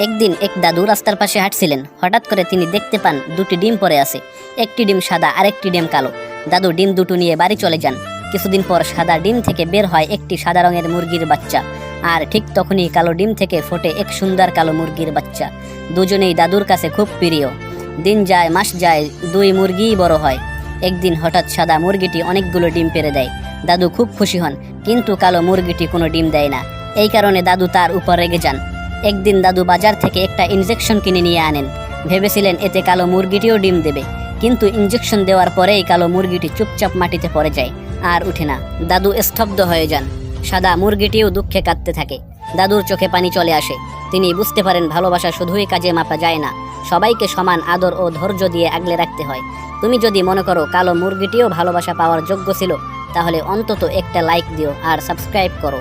একদিন এক দাদু রাস্তার পাশে হাঁটছিলেন। হঠাৎ করে তিনি দেখতে পান দুটি ডিম পড়ে আছে। একটি ডিম সাদা আর একটি ডিম কালো। দাদু ডিম দুটো নিয়ে বাড়ি চলে যান। কিছুদিন পর সাদা ডিম থেকে বের হয় একটি সাদা রঙের মুরগির বাচ্চা, আর ঠিক তখনই কালো ডিম থেকে ফোটে এক সুন্দর কালো মুরগির বাচ্চা। দুজনেই দাদুর কাছে খুব প্রিয়। দিন যায়, মাস যায়, দুই মুরগিই বড় হয়। একদিন হঠাৎ সাদা মুরগিটি অনেকগুলো ডিম পেড়ে দেয়। দাদু খুব খুশি হন, কিন্তু কালো মুরগিটি কোনো ডিম দেয় না। এই কারণে দাদু তার উপর রেগে যান। একদিন দাদু বাজার থেকে একটা ইনজেকশন কিনে নিয়ে আনেন। ভেবেছিলেন এতে কালো মুরগিটিও ডিম দেবে, কিন্তু ইনজেকশন দেওয়ার পরেই কালো মুরগিটি চুপচাপ মাটিতে পড়ে যায় আর উঠে না। দাদু স্তব্ধ হয়ে যান। সাদা মুরগিটিও দুঃখে কাঁদতে থাকে। দাদুর চোখে পানি চলে আসে। তিনি বুঝতে পারেন ভালোবাসা শুধুই কাজে মাপা যায় না, সবাইকে সমান আদর ও ধৈর্য দিয়ে আগলে রাখতে হয়। তুমি যদি মনে করো কালো মুরগিটিও ভালোবাসা পাওয়ার যোগ্য ছিল, তাহলে অন্তত একটা লাইক দিও আর সাবস্ক্রাইব করো।